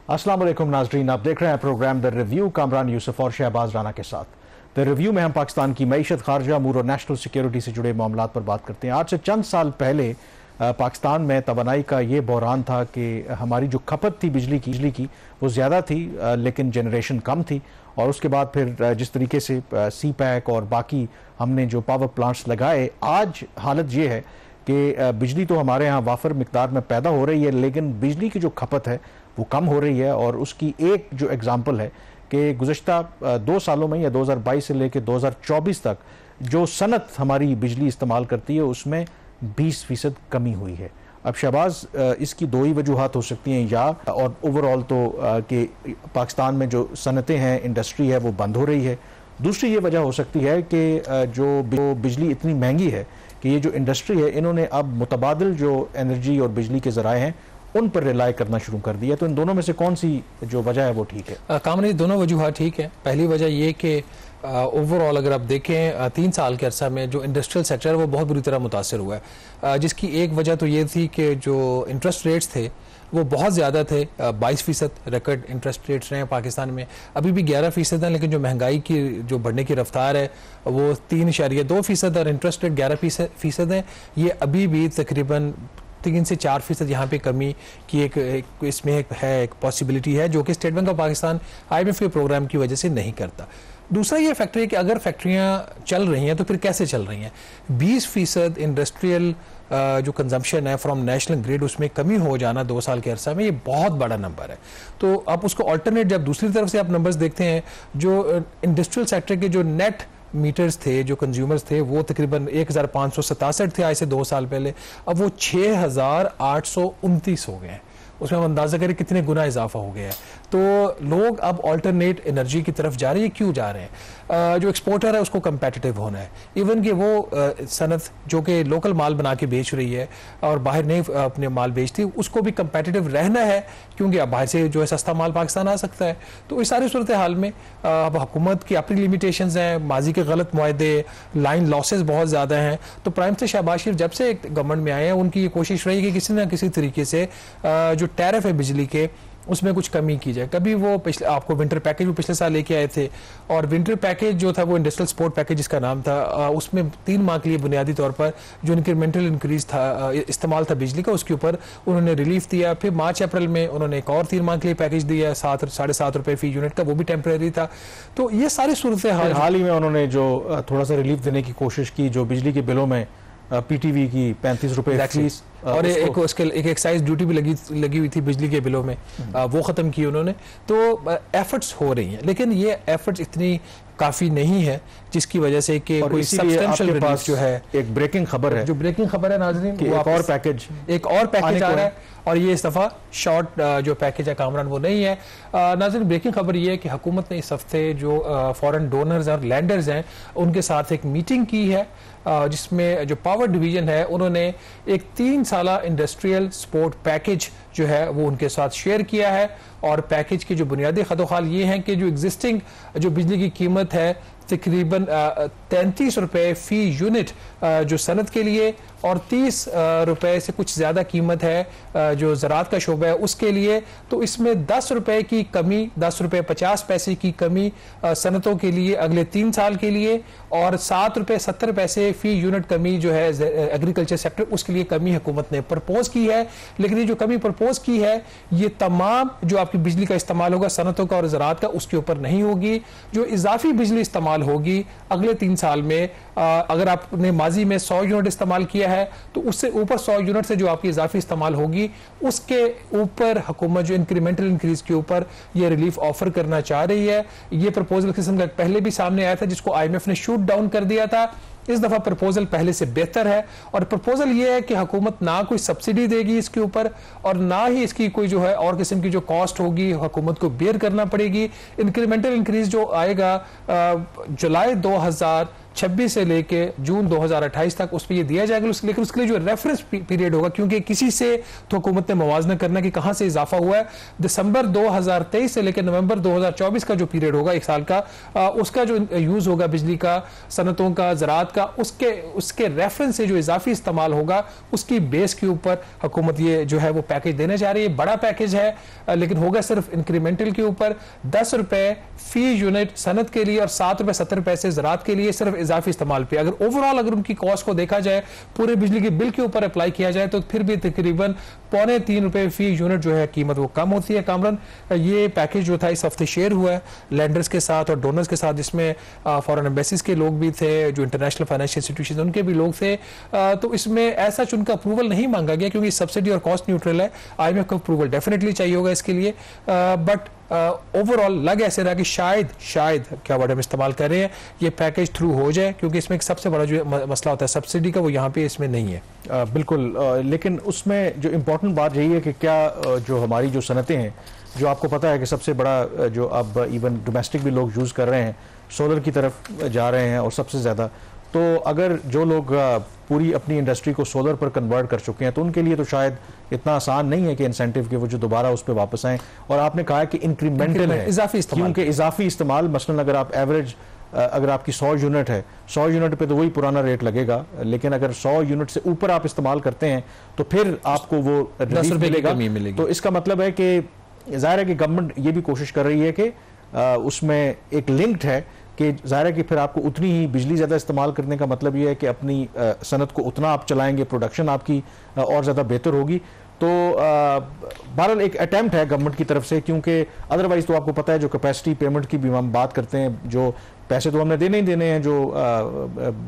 अस्सलाम वालेकुम नाजरीन, आप देख रहे हैं programme the review Kamran Yusuf और शहबाज राना के साथ। द रिव्यू में हम पाकिस्तान की मईशत, खारजा अमूर और नेशनल सिक्योरिटी से जुड़े मामलों पर बात करते हैं। आज से चंद साल पहले पाकिस्तान में तवानाई का ये बहरान था कि हमारी जो खपत थी बिजली की वो ज़्यादा थी, लेकिन जनरेशन कम थी। और उसके बाद फिर जिस तरीके से सी पैक और बाकी हमने जो पावर प्लांट्स लगाए, आज हालत ये है कि बिजली तो हमारे यहाँ वाफर मिकदार में पैदा हो रही है, लेकिन बिजली की जो खपत है वो कम हो रही है। और उसकी एक जो एग्जांपल है कि गुज़श्ता 2 सालों में या 2022 से लेकर 2024 तक जो सनत हमारी बिजली इस्तेमाल करती है उसमें 20% कमी हुई है। अब शहबाज, इसकी दो ही वजूहात हो सकती हैं, या और ओवरऑल तो कि पाकिस्तान में जो सनतें हैं, इंडस्ट्री है, वो बंद हो रही है। दूसरी ये वजह हो सकती है कि जो बिजली इतनी महंगी है कि ये जो इंडस्ट्री है इन्होंने अब मुतबादिल जो एनर्जी और बिजली के ज़राए हैं उन पर रिलाई करना शुरू कर दिया। तो इन दोनों में से कौन सी जो वजह है वो ठीक है? कामरान, दोनों वजूहात ठीक है। पहली वजह ये कि ओवरऑल अगर आप देखें 3 साल के अरसा में जो इंडस्ट्रियल सेक्टर है वो बहुत बुरी तरह मुतासर हुआ है, जिसकी एक वजह तो ये थी कि जो इंटरेस्ट रेट्स थे वो बहुत ज़्यादा थे। 22% रिकॉर्ड इंटरेस्ट रेट्स रहे हैं पाकिस्तान में। अभी भी 11% हैं, लेकिन जो महंगाई की जो बढ़ने की रफ्तार है वो 3.2% और इंटरेस्ट रेट 11% है। ये अभी भी तकरीबन 3 से 4% यहाँ पे कमी की एक इसमें एक पॉसिबिलिटी है, जो कि state bank of Pakistan IMF के प्रोग्राम की वजह से नहीं करता। दूसरा ये फैक्टर है कि अगर फैक्ट्रियाँ चल रही हैं तो फिर कैसे चल रही हैं। 20% इंडस्ट्रियल जो कंजम्पशन है फ्रॉम नेशनल ग्रिड, उसमें कमी हो जाना 2 साल के अरसा में, ये बहुत बड़ा नंबर है। तो आप उसको अल्टरनेट, जब दूसरी तरफ से आप नंबर्स देखते हैं, जो इंडस्ट्रियल सेक्टर के जो नेट मीटर्स थे, जो कंज्यूमर्स थे, वो तकरीबन 1567 थे आज से 2 साल पहले। अब वो 6829 हो गए हैं। उसमें हम अंदाजा करें कितने गुना इजाफा हो गया है। तो लोग अब अल्टरनेट एनर्जी की तरफ जा रहे हैं। क्यों जा रहे हैं? जो एक्सपोर्टर है उसको कंपेटिटिव होना है। इवन कि वो सनत जो कि लोकल माल बना के बेच रही है और बाहर नहीं अपने माल बेचती, उसको भी कंपेटिटिव रहना है, क्योंकि अब बाहर से जो है सस्ता माल पाकिस्तान आ सकता है। तो इस सारी सूरत हाल में अब हुकूमत की अपनी लिमिटेशंस हैं, माजी के गलत मुआहदे, लाइन लॉसेस बहुत ज़्यादा हैं। तो प्राइम मिनिस्टर शहबाज शरीफ जब से गवर्नमेंट में आए हैं, उनकी ये कोशिश रही कि किसी न किसी तरीके से जो टैरिफ है बिजली के उसमें कुछ कमी की जाए। कभी वो पिछले आपको विंटर पैकेज भी पिछले साल लेके आए थे, और विंटर पैकेज जो था वो इंडस्ट्रियल सपोर्ट पैकेज जिसका नाम था, उसमें 3 माह के लिए बुनियादी तौर पर जो इंक्रीमेंटल इंक्रीज था, इस्तेमाल था बिजली का, उसके ऊपर उन्होंने रिलीफ दिया। फिर मार्च अप्रैल में उन्होंने एक और 3 माह के लिए पैकेज दिया 7.5 रुपये फी यूनिट का, वो भी टेम्परेरी था। तो ये सारी सूरत हाल ही में उन्होंने जो थोड़ा सा रिलीफ देने की कोशिश की, जो बिजली के बिलों में PTV की 35 रुपए फीस और एक एक्साइज ड्यूटी भी लगी हुई थी बिजली के बिलों में, वो ख़त्म की उन्होंने। तो एफर्ट्स हो रही हैं, लेकिन ये एफर्ट्स इतनी काफ़ी नहीं है, जिसकी वजह से कि कोई सब्सटेंशियल रिलीफ जो है। एक ब्रेकिंग खबर है, जो ब्रेकिंग खबर है नाज़रीन, एक और पैकेज आ रहा है, और ये इस दफ़ा शॉर्ट जो पैकेज है कामरान वो नहीं है। नाज़रीन, ब्रेकिंग खबर ये है कि हुकूमत ने इस हफ्ते जो फॉरेन डोनर्स और लैंडर्स हैं उनके साथ एक मीटिंग की है, जिसमें जो पावर डिवीजन है उन्होंने एक 3 साला इंडस्ट्रियल सपोर्ट पैकेज जो है वो उनके साथ शेयर किया है। और पैकेज की जो बुनियादी खतोखाल ये हैं कि जो एग्जिस्टिंग जो बिजली की कीमत है तकरीबन 33 रुपये फी यूनिट जो सनत के लिए, और 30 रुपये से कुछ ज़्यादा कीमत है जो ज़राअत का शोबा है उसके लिए। तो इसमें 10 रुपये की कमी, 10 रुपये 50 पैसे की कमी सनतों के लिए अगले 3 साल के लिए, और 7 रुपये 70 पैसे फी यूनिट कमी जो है एग्रीकल्चर सेक्टर, उसके लिए कमी हुकूमत ने प्रपोज की है। लेकिन ये जो कमी प्रपोज की है ये तमाम जो आपकी बिजली का इस्तेमाल होगा सनतों का और ज़राअत का, उसके ऊपर नहीं होगी। जो इजाफी बिजली इस्तेमाल होगी अगले 3 साल में, अगर आपने माजी में 100 यूनिट इस्तेमाल किया है तो उससे ऊपर 100 यूनिट से जो आपकी इजाफी इस्तेमाल होगी उसके ऊपर हुकूमत जो इंक्रीमेंटल इंक्रीज के ऊपर ये रिलीफ ऑफर करना चाह रही है। ये प्रपोजल किस्म का पहले भी सामने आया था, जिसको IMF ने शूट डाउन कर दिया था। इस दफा प्रपोजल पहले से बेहतर है, और प्रपोजल ये है कि हुकूमत ना कोई सब्सिडी देगी इसके ऊपर, और ना ही इसकी कोई जो है और किस्म की जो कॉस्ट होगी हुकूमत को बेयर करना पड़ेगी। इंक्रीमेंटल इंक्रीज जो आएगा जुलाई 2000 26 से लेके जून 2028 तक उस पर ये दिया जाएगा, लेकिन उसके लिए जो रेफरेंस पीरियड होगा, क्योंकि किसी से तो हुकूमत ने मुवाजना करना कि कहां से इजाफा हुआ है, दिसंबर 2023 से लेकर नवंबर 2024 का जो पीरियड होगा 1 साल का, उसका जो यूज होगा बिजली का, सनतों का, ज़राअत का, उसके रेफरेंस से जो इजाफी इस्तेमाल होगा उसकी बेस के ऊपर हुकूमत ये जो है वो पैकेज देने जा रही है। बड़ा पैकेज है, लेकिन होगा सिर्फ इंक्रीमेंटल के ऊपर, 10 रुपए फी यूनिट सनत के लिए और 7 रुपए 70 पैसे ज़राअत के लिए, सिर्फ इजाफी इस्तेमाल पे। अगर ओवरऑल अगर उनकी कॉस्ट को देखा जाए, पूरे बिजली के बिल के ऊपर अप्लाई किया जाए, तो फिर भी तकरीबन 2.25 रुपए फी यूनिट जो है कीमत वो कम होती है। कामरान, ये पैकेज जो था इस हफ्ते शेयर हुआ है लैंडर्स के साथ और डोनर्स के साथ, जिसमें फॉरेन एम्बेसीज के लोग भी थे, जो इंटरनेशनल फाइनेंशियल इंस्टीट्यूशन उनके भी लोग थे। तो इसमें ऐसा उनका अप्रूवल नहीं मांगा गया, क्योंकि सब्सिडी और कॉस्ट न्यूट्रल है। IMF का अप्रूवल डेफिनेटली चाहिए होगा इसके लिए, बट ओवरऑल लग ऐसे रहा कि शायद क्या वर्ड हम इस्तेमाल कर रहे हैं, ये पैकेज थ्रू हो जाए, क्योंकि इसमें एक सबसे बड़ा जो मसला होता है सब्सिडी का, वो यहाँ पे इसमें नहीं है। बिल्कुल, लेकिन उसमें जो इम्पोर्टेंट बात यही है कि क्या जो हमारी जो सनतें हैं, जो आपको पता है कि सबसे बड़ा जो अब इवन डोमेस्टिक भी लोग यूज़ कर रहे हैं, सोलर की तरफ जा रहे हैं और सबसे ज़्यादा, तो अगर जो लोग पूरी अपनी इंडस्ट्री को सोलर पर कन्वर्ट कर चुके हैं, तो उनके लिए तो शायद इतना आसान नहीं है कि इंसेंटिव के वो जो दोबारा उस पर वापस आएँ। और आपने कहा कि इंक्रीमेंटल है, क्योंकि इजाफी इस्तेमाल, मसलन अगर आप एवरेज अगर आपकी 100 यूनिट है, 100 यूनिट पे तो वही पुराना रेट लगेगा, लेकिन अगर 100 यूनिट से ऊपर आप इस्तेमाल करते हैं तो फिर आपको वो 10 रुपए मिलेगा। तो इसका मतलब है कि जाहिर है कि गवर्नमेंट ये भी कोशिश कर रही है कि उसमें एक लिंक्ड है कि जाहिर है कि फिर आपको उतनी ही बिजली ज़्यादा इस्तेमाल करने का मतलब ये है कि अपनी सनत को उतना आप चलाएंगे, प्रोडक्शन आपकी और ज़्यादा बेहतर होगी। तो बहरहाल एक अटैम्प्ट है गवर्नमेंट की तरफ से, क्योंकि अदरवाइज तो आपको पता है जो कैपेसिटी पेमेंट की भी हम बात करते हैं, जो पैसे तो हमने देने ही देने हैं जो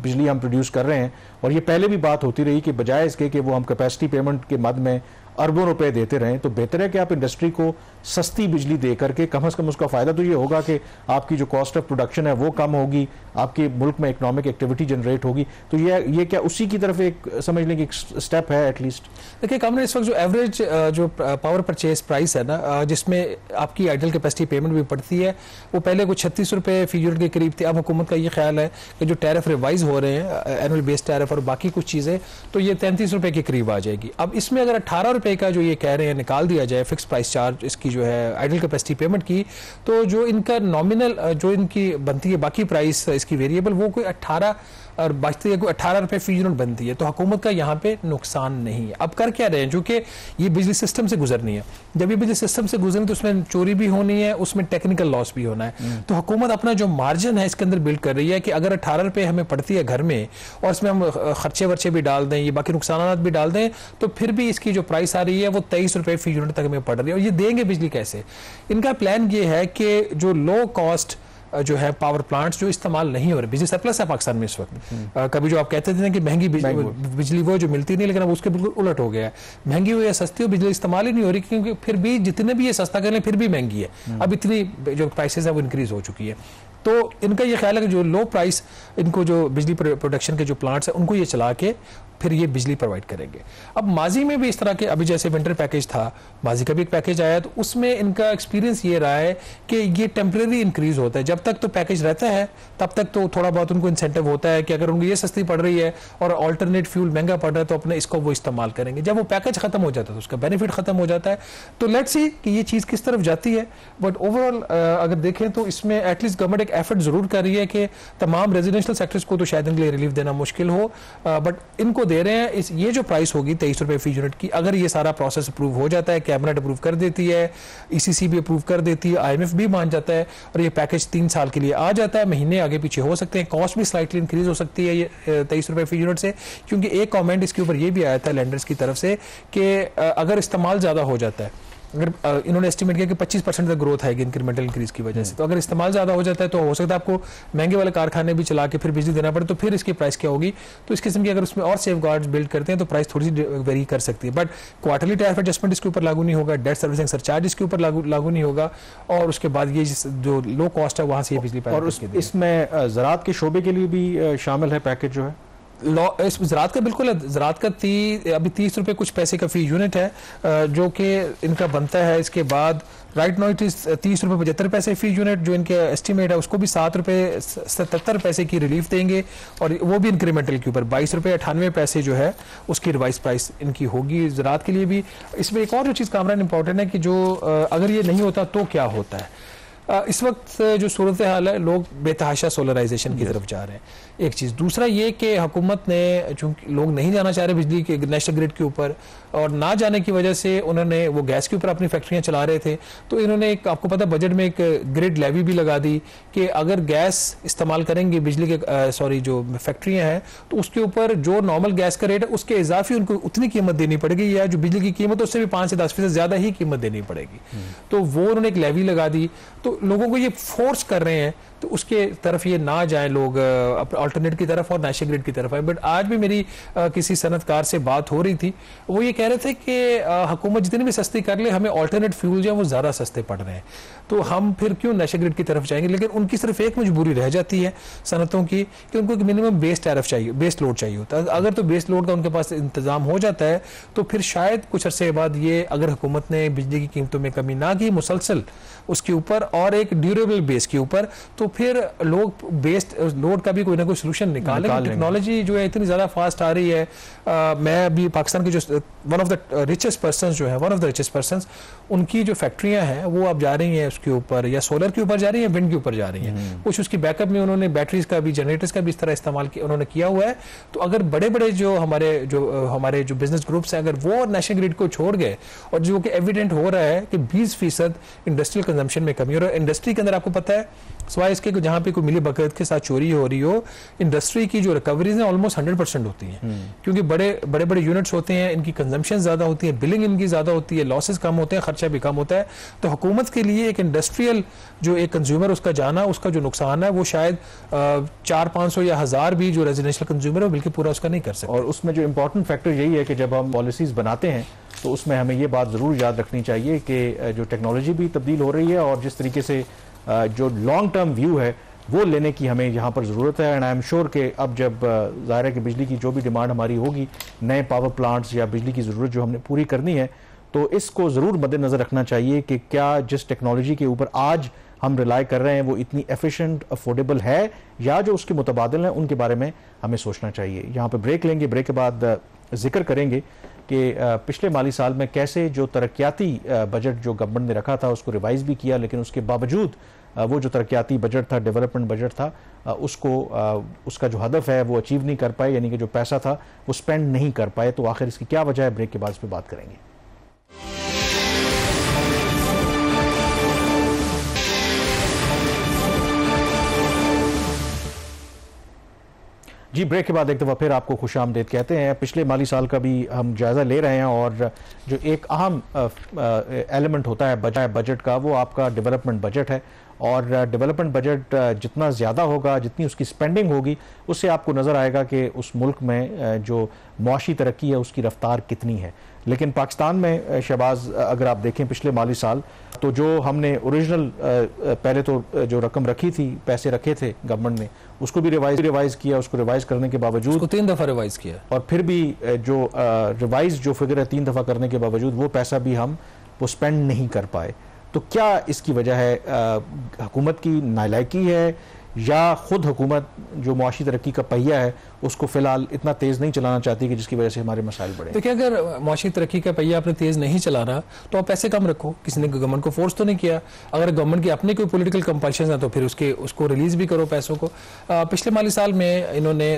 बिजली हम प्रोड्यूस कर रहे हैं, और ये पहले भी बात होती रही कि बजाय इसके कि वो हम कैपेसिटी पेमेंट के मद में अरबों रुपए देते रहें, तो बेहतर है कि आप इंडस्ट्री को सस्ती बिजली दे करके कम से कम उसका फायदा तो ये होगा कि आपकी जो कॉस्ट ऑफ प्रोडक्शन है वो कम होगी, आपके मुल्क में इकोनॉमिक एक्टिविटी जनरेट होगी। तो ये क्या उसी की तरफ एक समझ लें कि एक स्टेप है एटलीस्ट। देखिए कामरान, इस वक्त जो एवरेज जो पावर परचेज प्राइस है ना, जिसमें आपकी आइडल कैपेसिटी पेमेंट भी पड़ती है, वो पहले कुछ 36 रुपए फी यूनिट के करीब थी। अब हुकूमत का ये ख्याल है कि जो टैरिफ रिवाइज हो रहे हैं, एनुअल बेस टैरिफ और बाकी कुछ चीज़ें, तो ये 33 रुपए के करीब आ जाएगी। अब इसमें अगर 18 रुपए का जो ये कह रहे हैं निकाल दिया जाए फिक्स प्राइस चार्ज इसकी जो है आइडल कैपेसिटी पेमेंट की, तो जो इनका नॉमिनल जो इनकी बनती है बाकी प्राइस इसकी वेरिएबल, वो कोई 18 और बचती है, कोई 18 रुपए फी यूनिट बनती है। तो हुकूमत का यहाँ पे नुकसान नहीं है। अब कर क्या रहे हैं, जो कि ये बिजली सिस्टम से गुजरनी है, जब ये बिजली सिस्टम से गुजरनी तो उसमें चोरी भी होनी है, उसमें टेक्निकल लॉस भी होना है। तो हुकूमत अपना जो मार्जिन है इसके अंदर बिल्ड कर रही है कि अगर 18 रुपए हमें पड़ती है घर में और इसमें हम खर्चे वर्चे भी डाल दें, ये बाकी नुकसान भी डाल दें, तो फिर भी इसकी जो प्राइस आ रही है वो 23 रुपए फी यूनिट तक हमें पड़ रही है। और ये देंगे बिजली कैसे? इनका प्लान ये है कि जो लो कॉस्ट जो है पावर प्लांट्स जो इस्तेमाल नहीं हो रहे, बिजली सरप्लस है पाकिस्तान में इस वक्त। कभी जो आप कहते थे कि महंगी बिजली वो जो मिलती नहीं, लेकिन अब उसके बिल्कुल उलट हो गया है, महंगी हो या सस्ती हो बिजली इस्तेमाल ही नहीं हो रही, क्योंकि फिर भी जितने भी ये सस्ता कर लें फिर भी महंगी है। अब इतनी जो प्राइसेस है वो इंक्रीज हो चुकी है। तो इनका ये ख्याल है कि जो लो प्राइस इनको जो बिजली प्रोडक्शन के जो प्लांट्स हैं उनको ये चला के फिर ये बिजली प्रोवाइड करेंगे। अब माजी में भी इस तरह के, अभी जैसे विंटर पैकेज था, माजी का भी एक पैकेज आया, तो उसमें इनका एक्सपीरियंस ये रहा है कि ये टेम्परेरी इंक्रीज होता है। जब तक तो पैकेज रहता है तब तक तो थोड़ा बहुत उनको इंसेंटिव होता है कि अगर उनको ये सस्ती पड़ रही है और अल्टरनेट फ्यूल महंगा पड़ रहा है तो अपने इसको वो इस्तेमाल करेंगे। जब वो पैकेज खत्म हो जाता है तो उसका बेनिफिट खत्म हो जाता है। तो लेट्स सी कि ये चीज़ किस तरफ जाती है। बट ओवरऑल अगर देखें तो इसमें एटलीस्ट गवर्नमेंट एक एफर्ट जरूर कर रही है कि तमाम रेजिडेंशियल सेक्टर्स को तो शायद इनके लिए रिलीफ देना मुश्किल हो, बट इनको दे रहे हैं। ये जो प्राइस होगी 23 रुपए फी यूनिट की, अगर ये सारा प्रोसेस अप्रूव हो जाता है, कैबिनेट अप्रूव कर देती है, ECC भी अप्रूव कर देती है, IMF भी मान जाता है और ये पैकेज 3 साल के लिए आ जाता है, महीने आगे पीछे हो सकते हैं, कॉस्ट भी स्लाइटली इंक्रीज हो सकती है ये 23 रुपए फी यूनिट से। क्योंकि एक कमेंट इसके ऊपर ये भी आया था लेंडर्स की तरफ से कि अगर इस्तेमाल ज़्यादा हो जाता है, अगर इन्होंने एस्टिमेट किया कि 25% तक ग्रोथ आएगी इंक्रीमेंटल इंक्रीज की वजह से, तो अगर इस्तेमाल ज़्यादा हो जाता है तो हो सकता है आपको महंगे वाले कारखाने भी चला के फिर बिजली देना पड़े, तो फिर इसकी प्राइस क्या होगी। तो इस किस्म की अगर उसमें और सेफ गार्ड्स बिल्ड करते हैं तो प्राइस थोड़ी सी वेरी कर सकती है। बट क्वार्टरली टैरिफ एडजस्टमेंट इसके ऊपर लागू नहीं होगा, डेट सर्विसिंग सरचार्ज इसके ऊपर लागू नहीं होगा, और उसके बाद ये जो लो कॉस्ट है वहाँ से ये बिजली और इसमें ज़राअत के शोबे के लिए भी शामिल है पैकेज जो है। इस ज़रात का बिल्कुल है, ज़रात का अभी 30 रुपये कुछ पैसे का फी यूनिट है जो कि इनका बनता है। इसके बाद राइट नाउ इट इज़ 30 रुपये 75 पैसे फी यूनिट जो इनके एस्टिमेट है, उसको भी 7 रुपये 77 पैसे की रिलीफ देंगे और वो भी इंक्रीमेंटल के ऊपर 22 रुपये 98 पैसे जो है उसकी रिवाइज प्राइस इनकी होगी ज़रात के लिए भी। इसमें एक और जो चीज़ कामरान इंपॉर्टेंट है कि जो अगर ये नहीं होता तो क्या होता है। इस वक्त जो सूरत हाल है, लोग बेतहाशा सोलराइजेशन की तरफ जा रहे हैं, एक चीज़। दूसरा ये कि हुकूमत ने, चूंकि लोग नहीं जाना चाह रहे बिजली के नेशनल ग्रिड के ऊपर, और ना जाने की वजह से उन्होंने वो गैस के ऊपर अपनी फैक्ट्रियां चला रहे थे, तो इन्होंने एक, आपको पता, बजट में एक ग्रिड लेवी भी लगा दी कि अगर गैस इस्तेमाल करेंगे बिजली के जो फैक्ट्रियां हैं, तो उसके ऊपर जो नॉर्मल गैस का रेट है उसके इजाफी उनको उतनी कीमत देनी पड़ेगी, या जो बिजली की कीमत है उससे भी 5 से 10% ज़्यादा ही कीमत देनी पड़ेगी। तो वो उन्होंने एक लेवी लगा दी, तो लोगों को ये फोर्स कर रहे हैं, तो उसके तरफ ये ना जाए लोग, अल्टरनेट की तरफ और नेशनल ग्रिड की तरफ आए। बट आज भी मेरी किसी सनतकार से बात हो रही थी, वो ये कह रहे थे कि हुकूमत जितनी भी सस्ती कर ले, हमें अल्टरनेट फ्यूल जो है वो ज़्यादा सस्ते पड़ रहे हैं, तो हम फिर क्यों नेशनल ग्रिड की तरफ जाएंगे। लेकिन उनकी सिर्फ एक मजबूरी रह जाती है सनतों की कि उनको एक मिनिमम बेस टैरिफ चाहिए, बेस लोड चाहिए होता है। अगर तो बेस लोड का उनके पास इंतजाम हो जाता है तो फिर शायद कुछ अरसे के बाद ये, अगर हुकूमत ने बिजली की कीमतों में कमी ना की मुसलसल उसके ऊपर और एक ड्यूरेबल बेस के ऊपर, तो फिर लोग बेस्ड लोड का भी कोई ना कोई सोल्यूशन निकालेंगे। टेक्नोलॉजी जो है इतनी ज़्यादा फास्ट आ रही है। मैं अभी पाकिस्तान के जो one of the richest persons उनकी जो फैक्ट्रियां हैं वो अब जा रही हैं उसके ऊपर, या सोलर के ऊपर जा रही हैं, विंड के ऊपर जा रही हैं। कुछ उसकी बैकअप में उन्होंने बैटरीज का भी, जनरेटर्स का भी इस तरह इस्तेमाल उन्होंने किया हुआ है। तो अगर बड़े बड़े जो हमारे जो बिजनेस ग्रुप्स हैं, अगर वो नेशनल ग्रिड को छोड़ गए, और जो कि एविडेंट हो रहा है कि 20% इंडस्ट्रियल कंजम्पशन में कमी, और इंडस्ट्री के अंदर आपको पता है सिवाय इसके जहां पे कोई मिली बकत के साथ चोरी हो रही हो, इंडस्ट्री की जो रिकवरीज हैं ऑलमोस्ट 100% होती हैं, क्योंकि बड़े बड़े यूनिट्स होते हैं, इनकी कंजम्पशन ज्यादा होती है, बिलिंग इनकी ज्यादा होती है, लॉसेस कम होते हैं, खर्चा भी कम होता है। तो हुकूमत के लिए एक इंडस्ट्रियल जो एक कंज्यूमर उसका जाना, उसका जो नुकसान है वो शायद 400-500 या 1000 भी जो रेजिडेंशियल कंज्यूमर है बल्कि पूरा उसका नहीं कर सकते। और उसमें जो इंपॉर्टेंट फैक्टर यही है कि जब हम पॉलिसीज बनाते हैं तो उसमें हमें ये बात जरूर याद रखनी चाहिए कि जो टेक्नोलॉजी भी तब्दील हो रही है, और जिस तरीके से जो लॉन्ग टर्म व्यू है वो लेने की हमें यहाँ पर ज़रूरत है। एंड आई एम श्योर कि अब जब ज़ाहिर है कि बिजली की जो भी डिमांड हमारी होगी, नए पावर प्लांट्स या बिजली की ज़रूरत जो हमने पूरी करनी है, तो इसको ज़रूर मद्देनज़र रखना चाहिए कि क्या जिस टेक्नोलॉजी के ऊपर आज हम रिलाई कर रहे हैं वो इतनी एफिशिएंट, अफोर्डेबल है, या जो उसके मुतबादिल हैं उनके बारे में हमें सोचना चाहिए। यहाँ पर ब्रेक लेंगे, ब्रेक के बाद जिक्र करेंगे कि पिछले माली साल में कैसे जो तरक्याती बजट जो गवर्नमेंट ने रखा था उसको रिवाइज भी किया, लेकिन उसके बावजूद वो जो तरक्याती बजट था, डेवलपमेंट बजट था, उसको उसका जो हदफ है वो अचीव नहीं कर पाए, यानी कि जो पैसा था वो स्पेंड नहीं कर पाए। तो आखिर इसकी क्या वजह है, ब्रेक के बाद इस पर बात करेंगे। जी, ब्रेक के बाद एक दफ़ा फिर आपको खुशामदीद कहते हैं। पिछले माली साल का भी हम जायज़ा ले रहे हैं, और जो एक अहम एलिमेंट होता है बजट का, वो आपका डेवलपमेंट बजट है। और डेवलपमेंट बजट जितना ज़्यादा होगा, जितनी उसकी स्पेंडिंग होगी, उससे आपको नज़र आएगा कि उस मुल्क में जो मुआशी तरक्की है उसकी रफ्तार कितनी है। लेकिन पाकिस्तान में शहबाज, अगर आप देखें पिछले माली साल, तो जो हमने ओरिजिनल पहले तो जो रकम रखी थी, पैसे रखे थे गवर्नमेंट ने, उसको भी रिवाइज किया। उसको रिवाइज करने के बावजूद उसको 3 दफ़ा रिवाइज किया, और फिर भी जो रिवाइज जो फिगर है 3 दफ़ा करने के बावजूद वो पैसा भी हम वो स्पेंड नहीं कर पाए। तो क्या इसकी वजह है? हुकूमत की नालायकी है, या खुद हुकूमत जो मुआशी तरक्की का पहिया है उसको फिलहाल इतना तेज़ नहीं चलाना चाहती कि जिसकी वजह से हमारे मसाइल बढ़े? देखिए, अगर मुआशी तरक्की का पहिया आपने तेज़ नहीं चलाना तो आप पैसे कम रखो। किसी ने गवर्नमेंट को फोर्स तो नहीं किया। अगर गवर्नमेंट की अपनी कोई पॉलिटिकल कंपल्शन है तो फिर उसको रिलीज़ भी करो पैसों को। पिछले माली साल में इन्होंने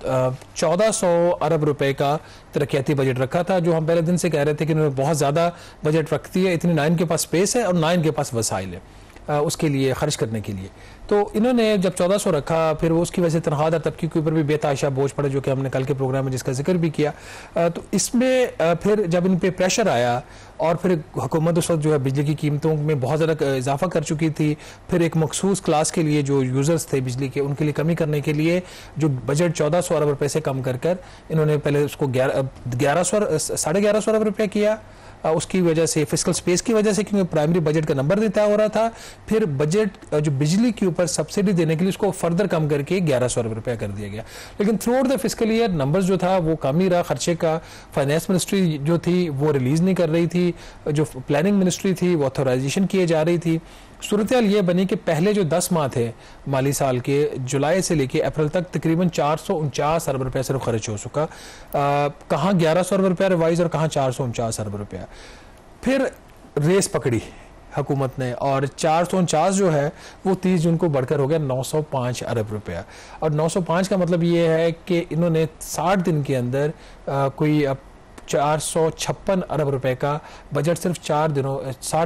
1400 अरब रुपए का तरक्याती बजट रखा था, जो हम पहले दिन से कह रहे थे कि इन्होंने बहुत ज़्यादा बजट रखती है, इतनी ना इनके पास स्पेस है और ना इनके पास वसाइल है उसके लिए खर्च करने के लिए। तो इन्होंने जब 1400 रखा, फिर वो उसकी वजह से तनख्वाहदार तबके के ऊपर भी बेतहाशा बोझ पड़े, जो कि हमने कल के प्रोग्राम में जिसका जिक्र भी किया। तो इसमें फिर जब इन पे प्रेशर आया, और फिर हुकूमत उस वक्त जो है बिजली की कीमतों में बहुत ज़्यादा इजाफा कर चुकी थी, फिर एक मखसूस क्लास के लिए जो यूज़र्स थे बिजली के, उनके लिए कमी करने के लिए जो बजट 1400 अरब रुपये से कम कर इन्होंने पहले उसको 1100 साढ़े 1100 अरब रुपया किया, उसकी वजह से, फिस्कल स्पेस की वजह से, क्योंकि प्राइमरी बजट का नंबर नहीं तय हो रहा था। फिर बजट जो बिजली के ऊपर सब्सिडी देने के लिए उसको फर्दर कम करके 1100 अरब रुपया कर दिया गया। लेकिन through out the fiscal year numbers जो था वो कम ही रहा खर्चे का। फाइनेंस मिनिस्ट्री जो थी वो रिलीज नहीं कर रही थी, जो प्लानिंग मिनिस्ट्री थी वो ऑथोराइजेशन किए जा रही थी। सूरत हाल ये बनी कि पहले जो 10 माह थे माली साल के, जुलाई से लेके अप्रैल तक तकरीबन 449 अरब रुपया सिर्फ खर्च हो चुका। कहाँ 1100 अरब रुपया रिवाइज और कहाँ 449 अरब रुपया। फिर रेस पकड़ी हुकूमत ने और 449 जो है वो 30 जून को बढ़कर हो गया 905 अरब रुपया। और 905 का मतलब ये है कि इन्होंने 60 दिन के अंदर कोई 456 अरब रुपए का बजट सिर्फ 60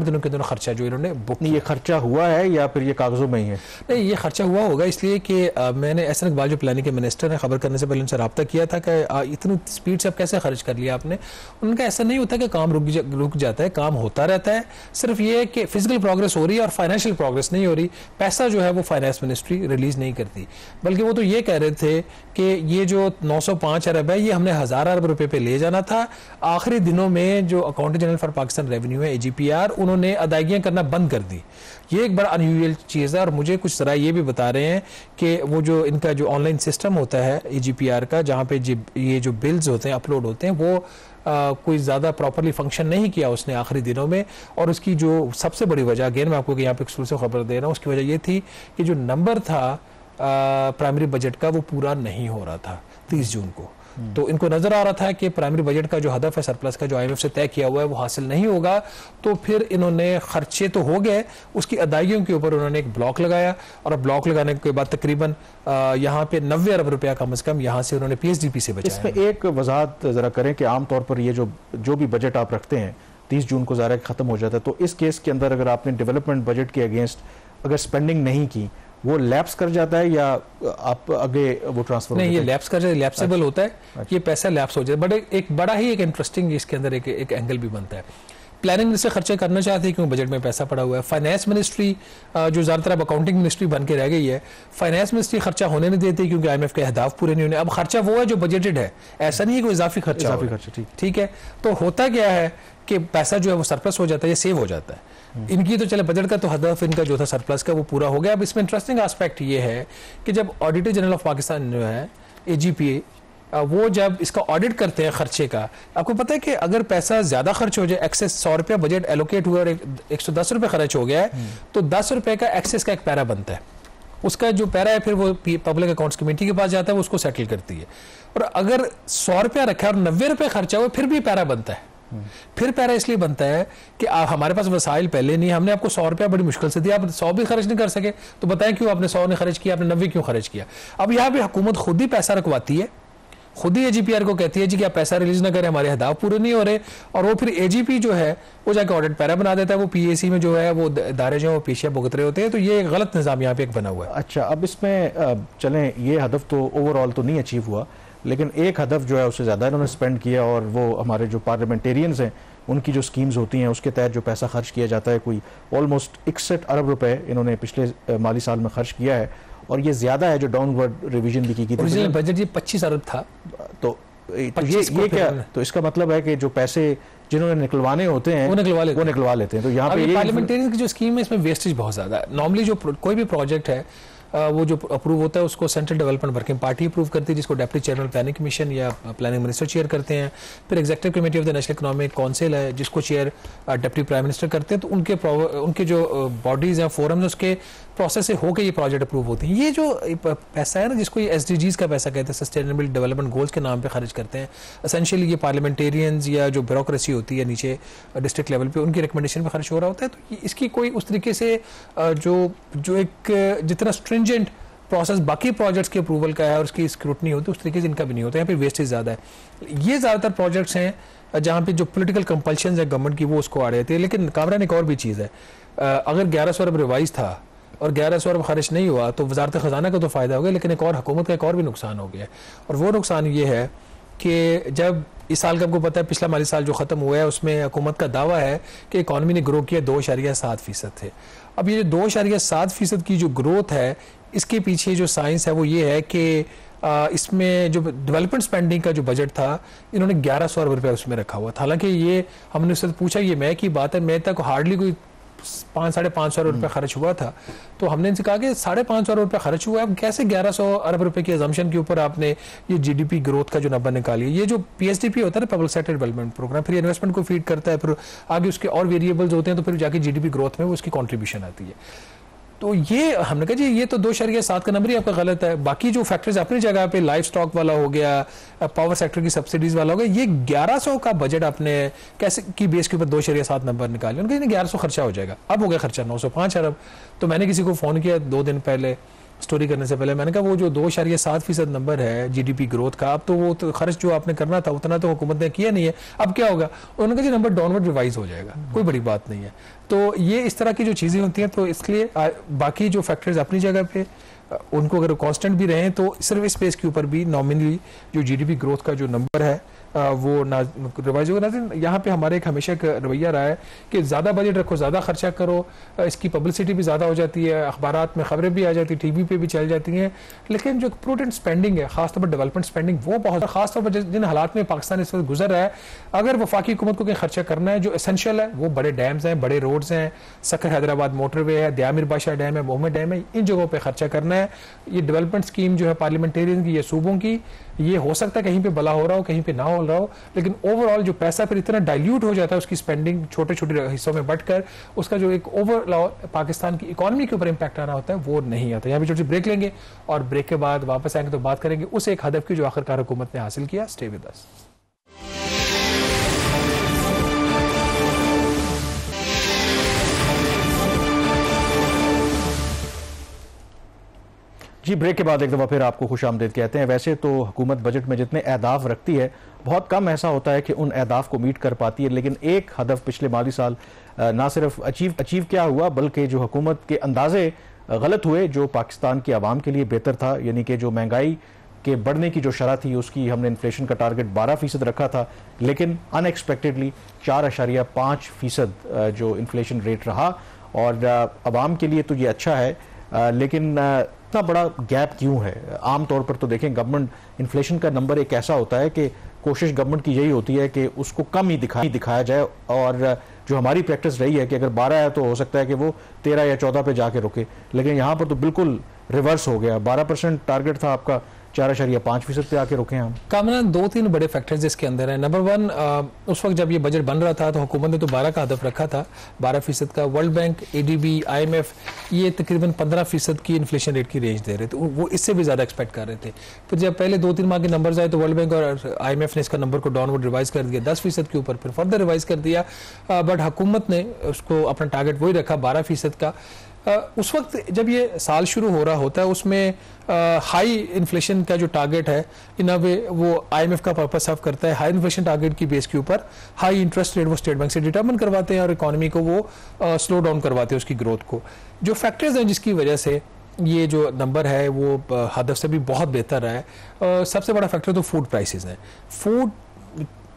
दिनों के अंदर खर्चा जो इन्होंने बुक किया। ये खर्चा हुआ है या फिर ये कागजों में ही है? नहीं, ये खर्चा हुआ होगा, इसलिए कि मैंने एहसन इकबाल जो प्लानिंग के मिनिस्टर हैं, खबर करने से पहले उनसे रब्ता किया था कि इतनी स्पीड से अब कैसे खर्च कर लिया आपने। उनका ऐसा नहीं होता कि काम रुक जाता है, काम होता रहता है। सिर्फ ये है कि फिजिकल प्रोग्रेस हो रही है और फाइनेंशियल प्रोग्रेस नहीं हो रही। पैसा जो है वो फाइनेंस मिनिस्ट्री रिलीज नहीं करती, बल्कि वो तो ये कह रहे थे कि ये जो 905 अरब है ये हमने 1000 अरब रुपए पे ले जाना था। आखिरी दिनों में जो accountant general for Pakistan revenue है, AGPR, उन्होंने अदायगियां करना बंद कर दी। ये एक बड़ा अनयूजुअल चीज़ है। और मुझे कुछ जरा ये भी बता रहे हैं कि वो जो इनका जो ऑनलाइन सिस्टम होता है AGPR का, जहाँ पे ये जो बिल्स होते हैं अपलोड होते हैं, वो कोई ज़्यादा प्रॉपरली फंक्शन नहीं किया उसने आखिरी दिनों में। और उसकी जो सबसे बड़ी वजह, अगेन मैं आपको यहाँ पे एक्सक्लूसिव खबर दे रहा हूँ, उसकी वजह ये थी कि जो नंबर था प्राइमरी बजट का वो पूरा नहीं हो रहा था 30 जून को। तो इनको नजर आ रहा था कि प्राइमरी बजट का जो हदफ है सरप्लस का, जो IMF से तय किया हुआ है, वो हासिल नहीं होगा। तो फिर इन्होंने खर्चे तो हो गए, उसकी अदायगियों के ऊपर उन्होंने एक ब्लॉक लगाया। और ब्लॉक लगाने के बाद तकरीबन यहाँ पे 90 अरब रुपया कम से कम यहाँ से उन्होंने PSDP से बचाया। इसमें एक वजाहत जरा करें कि आमतौर पर ये जो भी बजट आप रखते हैं 30 जून को ज़ाहिर खत्म हो जाता है, तो इस केस के अंदर अगर आपने डेवलपमेंट बजट के अगेंस्ट अगर स्पेंडिंग नहीं की, वो लैप्स कर जाता है या आप आगे वो ट्रांसफर? नहीं, ये लैप्स कर जाए, लैप्सेबल होता है। ये पैसा लैप्स हो जाए। बट एक बड़ा ही एक इंटरेस्टिंग इसके अंदर एक एंगल भी बनता है। प्लानिंग मिनिस्टर खर्चे करना चाहते हैं क्योंकि बजट में पैसा पड़ा हुआ है। फाइनेंस मिनिस्ट्री जो ज़्यादातर अब अकाउंटिंग मिनिस्ट्री बन के रह गई है, फाइनेंस मिनिस्ट्री खर्चा होने नहीं देती क्योंकि IMF के अहदाफ पूरे नहीं होने। अब खर्चा वो है जो बजटेड है, ऐसा नहीं है कोई इजाफी खर्चा। ठीक है, तो होता क्या है कि पैसा जो है वो सरप्लस हो जाता है या सेव हो जाता है। इनकी तो चले बजट का तो हदफ इनका जो था सरप्लस का वो पूरा हो गया। अब इसमें इंटरेस्टिंग एस्पेक्ट ये है कि जब ऑडिटर जनरल ऑफ पाकिस्तान जो है AGPA, वो जब इसका ऑडिट करते हैं खर्चे का, आपको पता है कि अगर पैसा ज्यादा खर्च हो जाए, एक्सेस 100 रुपया बजट एलोकेट हुआ और 110 रुपये खर्च हो गया है, तो 10 रुपये का एक्सेस का एक पैरा बनता है। उसका जो पैरा है फिर वो पब्लिक अकाउंट्स कमेटी के पास जाता है, वो उसको सेटल करती है। और अगर 100 रुपया रखा और 90 रुपये खर्चा हुआ, फिर भी पैरा बनता है। फिर पैरा इसलिए बनता है कि हमारे पास वसाइल पहले नहीं, हमने आपको 100 रुपया बड़ी मुश्किल से दिया, आप 100 भी खर्च नहीं कर सके, तो बताएं क्यों आपने 100 ने खर्च किया, आपने 90 क्यों खर्च किया। अब यहाँ पे हुकूमत खुद ही पैसा रखवाती है, खुद ही AGPR को कहती है जी कि आप पैसा रिलीज ना करें, हमारे हदाफ पूरे नहीं हो रहे। और वो फिर AGP जो है वो जाकर ऑडिट पैरा बना देता है, वो PAC में जो है वो इदारे जो है वो पेशिया भुगत रहे होते हैं। तो ये गलत निज़ाम यहाँ पे एक बना हुआ है। अच्छा, अब इसमें चलें, ये हदफ तो ओवरऑल तो नहीं अचीव हुआ, लेकिन एक हदफ जो है उससे ज़्यादा इन्होंने स्पेंड किया। और वो हमारे जो पार्लियामेंटेरियंस हैं उनकी जो स्कीम्स होती हैं उसके तहत जो पैसा खर्च किया जाता है, कोई ऑलमोस्ट 61 अरब रुपए इन्होंने पिछले माली साल में खर्च किया है। और ये ज़्यादा है जो डाउनवर्ड रिवीजन भी की थी। बजट ये 25 अरब था। तो ये क्या, तो इसका मतलब है कि जो पैसे जिन्होंने निकलवाने होते हैं वो निकलवा लेते हैं। तो यहाँ पे पार्लियामेंटेरियन की जो स्कीम है इसमें वेस्टेज बहुत ज़्यादा है। नॉर्मली जो कोई भी प्रोजेक्ट है वो जो अप्रूव होता है उसको central development working party approve करती है, जिसको डिप्टी चेयरमैन प्लानिंग कमीशन या प्लानिंग मिनिस्टर चेयर करते हैं। फिर executive committee of the national economic council है जिसको चेयर डिप्टी प्राइम मिनिस्टर करते हैं। तो उनके जो बॉडीज हैं, फोरम्स हैं, उसके प्रोसेस से होकर ये प्रोजेक्ट अप्रूव होती हैं। ये जो पैसा है ना, जिसको ये SDGs का पैसा कहते हैं, सस्टेनेबल डेवलपमेंट गोल्स के नाम पे खर्च करते हैं, एसेंशियली ये पार्लियामेंटेरियंस या जो ब्यूरोक्रेसी होती है नीचे डिस्ट्रिक्ट लेवल पे, उनकी रिकमेंडेशन पे खर्च हो रहा होता है। तो इसकी कोई उस तरीके से जो एक जितना स्ट्रिंजेंट प्रोसेस बाकी प्रोजेक्ट्स के अप्रूवल का है और उसकी स्क्रूटनी होती है, उस तरीके से इनका भी नहीं होता। यहाँ पे वेस्टेज ज़्यादा है। ये ज़्यादातर प्रोजेक्ट्स हैं जहाँ पे जो पॉलिटिकल कंपल्शन है गवर्नमेंट की, वो उसको आ रही थी। लेकिन कामरान एक और भी चीज़ है, अगर 1100 अरब रिवाइज था और 1100 अरब खर्च नहीं हुआ तो वजारत ख़जाना का तो फ़ायदा हो गया, लेकिन एक और हुकूमत का एक और भी नुकसान हो गया। और वो नुकसान ये है कि जब इस साल का आपको पता है पिछला माली साल जो ख़त्म हुआ है उसमें हुकूमत का दावा है कि इकॉनमी ने ग्रो किया 2.7% थे। अब ये 2.7% की जो ग्रोथ है, इसके पीछे जो साइंस है वो ये है कि इसमें जो डेवलपमेंट स्पेंडिंग का जो बजट था इन्होंने 1100 अरब रुपया उसमें रखा हुआ था। हालांकि ये हमने उससे पूछा, ये मैं की बात है, मैं तक हार्डली कोई 500-550 अरब रुपया खर्च हुआ था। तो हमने इनसे कहा कि 550 अरब रुपया खर्च हुआ है, अब कैसे 1100 अरब रुपए की अजम्पशन के ऊपर आपने ये जीडीपी ग्रोथ का जो नंबर निकाली। ये जो पीएसडीपी होता है ना, पब्लिक सेक्टर डेवलपमेंट प्रोग्राम, फिर इन्वेस्टमेंट को फीड करता है, फिर आगे उसके और वेरिएबल्स होते हैं, तो फिर जाके जीडीपी ग्रोथ में वो उसकी कॉन्ट्रीब्यूशन आती है। तो ये हमने कहा जी ये तो 2.7 का नंबर ही आपका गलत है। बाकी जो फैक्टर्स अपनी जगह पे, लाइफ स्टॉक वाला हो गया, पावर सेक्टर की सब्सिडीज वाला हो गया, ये 1100 का बजट आपने कैसे की बेस के ऊपर 2.7 नंबर निकाले। उनके 1100 खर्चा हो जाएगा। अब हो गया खर्चा 905 अरब। तो मैंने किसी को फोन किया 2 दिन पहले, स्टोरी करने से पहले, मैंने कहा वो जो 2.7% नंबर है जीडीपी ग्रोथ का, अब तो वो तो खर्च जो आपने करना था उतना तो हुकूमत ने किया नहीं है, अब क्या होगा। उन्होंने कहा जी नंबर डाउनवर्ड रिवाइज हो जाएगा, कोई बड़ी बात नहीं है। तो ये इस तरह की जो चीज़ें होती हैं, तो इसलिए बाकी जो फैक्टर्स अपनी जगह पे उनको अगर कांस्टेंट भी रहें, तो सिर्फ इस बेस के ऊपर भी नॉमिनली जो जीडीपी ग्रोथ का जो नंबर है वो रिवाइज होगा। यहाँ पे हमारे एक हमेशा एक रवैया रहा है कि ज़्यादा बजट रखो, ज़्यादा खर्चा करो, इसकी पब्लिसिटी भी ज़्यादा हो जाती है, अखबारात में खबरें भी आ जाती हैं, टीवी पे भी चल जाती हैं, लेकिन जो प्रूडेंट स्पेंडिंग है, खासतौर पर डेवलपमेंट स्पेंडिंग, वो बहुत खासतौर पर जिन हालात में पाकिस्तान इस वक्त गुजर रहा है, अगर वफाकी हुकूमत को कहीं खर्चा करना है, जो एसेंशियल है वो बड़े डैम्स हैं, बड़े रोड्स हैं, सकर हैदराबाद मोटरवे है, दयामिर बादशाह डैम है, मोहम्मद डैम है, इन जगहों पर खर्चा करना है। ये डेवलपमेंट स्कीम जो है पार्लियामेंटेरियन की या सूबों की, ये हो सकता है कहीं पे भला हो रहा हो, कहीं पे ना हो रहा हो, लेकिन ओवरऑल जो पैसा फिर इतना डाइल्यूट हो जाता है, उसकी स्पेंडिंग छोटे छोटे हिस्सों में बंटकर, उसका जो एक ओवरऑल पाकिस्तान की इकोनॉमी के ऊपर इंपैक्ट आना होता है वो नहीं आता। यहाँ पे छोटी ब्रेक लेंगे और ब्रेक के बाद वापस आएंगे तो बात करेंगे उस एक हदफ की जो आखिरकार हुकूमत ने हासिल किया। Stay with us. जी, ब्रेक के बाद एक दफ़ा फिर आपको खुश आमदीद कहते हैं। वैसे तो हुकूमत बजट में जितने अहदाफ रखती है, बहुत कम ऐसा होता है कि उन अहदाफ को मीट कर पाती है, लेकिन एक हदफ पिछले माली साल ना सिर्फ अचीव क्या हुआ, बल्कि जो हुकूमत के अंदाजे गलत हुए, जो पाकिस्तान की आवाम के लिए बेहतर था, यानी कि जो महंगाई के बढ़ने की जो शरह थी, उसकी हमने इन्फ्लेशन का टारगेट 12% रखा था, लेकिन अनएक्सपेक्टेडली 4.5% जो इन्फ्लेशन रेट रहा। और आवाम के लिए तो ये अच्छा है, लेकिन इतना बड़ा गैप क्यों है? आमतौर पर तो देखें, गवर्नमेंट इन्फ्लेशन का नंबर एक ऐसा होता है कि कोशिश गवर्नमेंट की यही होती है कि उसको कम ही दिखाया जाए, और जो हमारी प्रैक्टिस रही है कि अगर 12 है तो हो सकता है कि वो 13 या 14 पे जाके रुके, लेकिन यहाँ पर तो बिल्कुल रिवर्स हो गया। 12% टारगेट था आपका, 4.5% पे आके रुके हम। कामरान 2-3 बड़े फैक्टर्स इसके अंदर हैं। नंबर 1, उस वक्त जब ये बजट बन रहा था तो हुकूमत ने तो 12 का हदफ रखा था, 12% का। वर्ल्ड बैंक, एडीबी, IMF ये तकरीबन 15% की इन्फ्लेशन रेट की रेंज दे रहे थे, वो इससे भी ज़्यादा एक्सपेक्ट कर रहे थे। फिर जब पहले 2-3 माह के नंबर्स आए तो वर्ल्ड बैंक और IMF ने इसका नंबर को डाउनवर्ड रिवाइज कर दिया, 10% के ऊपर, फिर फर्दर रिवाइज कर दिया, बट हुकूमत ने उसको अपना टारगेट वही रखा 12% का। उस वक्त जब ये साल शुरू हो रहा होता है, उसमें हाई इन्फ्लेशन का जो टारगेट है, इन अ वे वो IMF का पर्पस सर्व करता है। हाई इन्फ्लेशन टारगेट की बेस के ऊपर हाई इंटरेस्ट रेट वो स्टेट बैंक से डिटरमिन करवाते हैं और इकोनॉमी को वो स्लो डाउन करवाते हैं, उसकी ग्रोथ को। जो फैक्टर्स हैं जिसकी वजह से ये जो नंबर है वो हदफ से भी बहुत बेहतर है, सबसे बड़ा फैक्टर तो फूड प्राइसेस हैं। फूड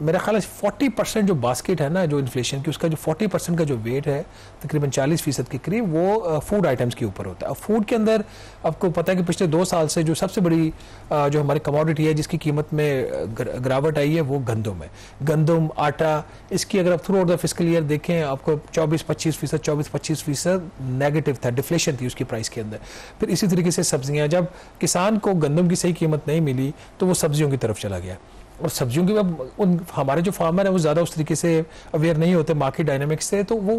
मेरा ख्याल है 40% जो बास्केट है ना जो इन्फ्लेशन की, उसका जो 40% का जो वेट है, तकरीबन 40% के करीब, वो फूड आइटम्स के ऊपर होता है। अब फूड के अंदर आपको पता है कि पिछले 2 साल से जो सबसे बड़ी जो हमारी कमोडिटी है जिसकी कीमत में गिरावट आई है वो गंदम है। गंदम, आटा, इसकी अगर आप through out the fiscal year देखें, आपको 24-25% नेगेटिव था, डिफ्लेशन थी उसकी प्राइस के अंदर। फिर इसी तरीके से सब्जियाँ, जब किसान को गंदम की सही कीमत नहीं मिली तो वो सब्जियों की तरफ चला गया, और सब्जियों की उन हमारे जो फार्मर है वो ज़्यादा उस तरीके से अवेयर नहीं होते मार्केट डायनामिक्स से, तो वो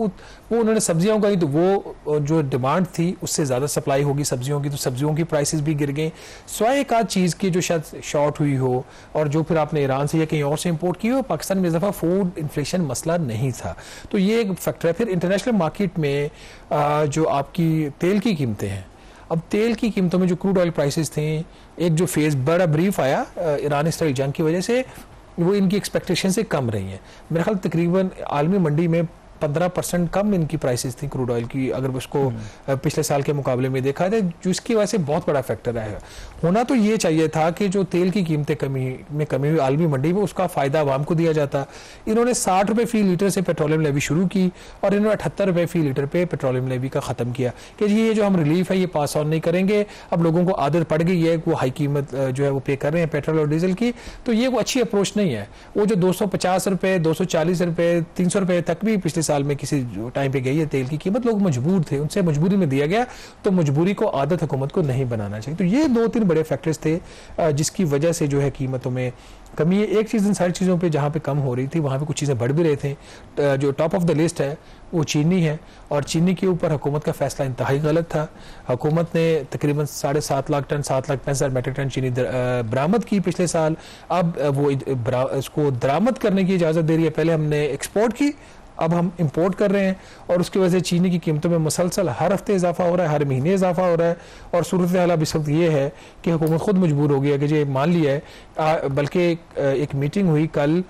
उन्होंने सब्जियां उगाई, तो वो जो डिमांड थी उससे ज़्यादा सप्लाई होगी सब्जियों की, तो सब्जियों की प्राइसेस भी गिर गई। स्वाय एक आध चीज़ की जो शायद शॉर्ट हुई हो, और जो फिर आपने ईरान से या कहीं और से इंपोर्ट की हो, पाकिस्तान में इस दफ़ा फूड इन्फ्लेशन मसला नहीं था, तो ये एक फैक्टर है। फिर इंटरनेशनल मार्केट में जो आपकी तेल की कीमतें हैं, अब तेल की कीमतों में जो क्रूड ऑयल प्राइसेस थे, एक जो फेज बड़ा ब्रीफ आया ईरान इसराइल जंग की वजह से, वो इनकी एक्सपेक्टेशन से कम रही है। मेरे ख्याल तकरीबन आलमी मंडी में 15% कम इनकी प्राइसेस थी क्रूड ऑयल की, अगर उसको पिछले साल के मुकाबले में देखा जाए, जिसकी वजह से बहुत बड़ा फैक्टर है। होना तो ये चाहिए था कि जो तेल की कीमतें कमी हुई आलमी मंडी में, उसका फायदा आवाम को दिया जाता। इन्होंने 60 रुपए फी लीटर से पेट्रोलियम लेवी शुरू की और इन्होंने 78 रुपए फी लीटर पे पेट्रोलियम लेवी का खत्म किया कि जी ये जो हम रिलीफ है ये पास ऑन नहीं करेंगे। अब लोगों को आदत पड़ गई है, वो हाई कीमत जो है वो पे कर रहे हैं पेट्रोल और डीजल की, तो ये वो अच्छी अप्रोच नहीं है। वो जो 250 रुपए, 240 रुपए, 300 रुपए तक भी पिछले साल में किसी टाइम पे गई है तेल की कीमत, लोग मजबूर थे, उनसे मजबूरी में दिया गया, तो मजबूरी को आदत हुकूमत को नहीं बनाना चाहिए। तो ये 2-3 बड़े फैक्टर्स थे जिसकी वजह से जो है कीमतों में कमी है। एक चीज़ इन सारी चीज़ों पे जहाँ पे कम हो रही थी वहाँ पे कुछ चीज़ें बढ़ भी रहे थे। जो टॉप ऑफ द लिस्ट है वो चीनी है, और चीनी के ऊपर हुकूमत का फैसला इंतहाई गलत था। हुकूमत ने तकरीबन 7.5 लाख टन, 7,65,000 मीट्रिक टन चीनी बरामद की पिछले साल। अब वो इसको दरामद करने की इजाज़त दे रही है। पहले हमने एक्सपोर्ट की, अब हम इंपोर्ट कर रहे हैं, और उसकी वजह से चीनी की कीमतों में मुसलसल हर हफ्ते इजाफा हो रहा है, हर महीने इजाफा हो रहा है। और सूरत हाल अब इस वक्त ये है कि हुकूमत खुद मजबूर हो गई है कि ये मान लिया है। बल्कि एक मीटिंग हुई कल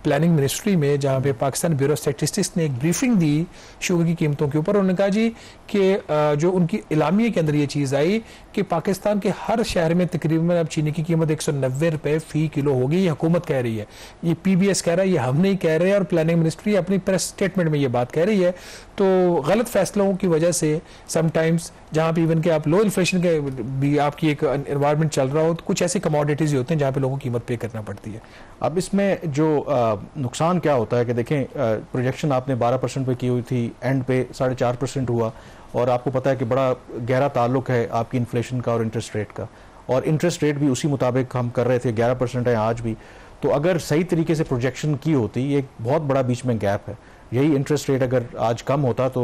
प्लानिंग मिनिस्ट्री में, जहाँ पे पाकिस्तान ब्यूरो स्टैटिस्टिक्स ने एक ब्रीफिंग दी शुगर की कीमतों के ऊपर। उन्होंने कहा जी कि जो उनकी इलामिया के अंदर ये चीज़ आई कि पाकिस्तान के हर शहर में तकरीबन अब चीनी की कीमत 190 रुपए फी किलो होगी। ये हुकूमत कह रही है, ये PBS कह रहा है, ये हम नहीं कह रहे हैं, और प्लानिंग मिनिस्ट्री अपनी प्रेस स्टेटमेंट में ये बात कह रही है। तो गलत फैसलों की वजह से समटाइम्स जहाँ पे इवन के आप लो इन्फ्लेशन के भी आपकी एक एनवायरनमेंट चल रहा हो, तो कुछ ऐसे कमोडिटीज होते हैं जहाँ पे लोगों को कीमत पे करना पड़ती है। अब इसमें जो नुकसान क्या होता है कि देखें, प्रोजेक्शन आपने 12% पे की हुई थी, एंड पे 4.5% हुआ, और आपको पता है कि बड़ा गहरा ताल्लुक है आपकी इन्फ्लेशन का और इंटरेस्ट रेट का, और इंटरेस्ट रेट भी उसी मुताबिक हम कर रहे थे, 11% है आज भी। तो अगर सही तरीके से प्रोजेक्शन की होती, एक बहुत बड़ा बीच में गैप है, यही इंटरेस्ट रेट अगर आज कम होता तो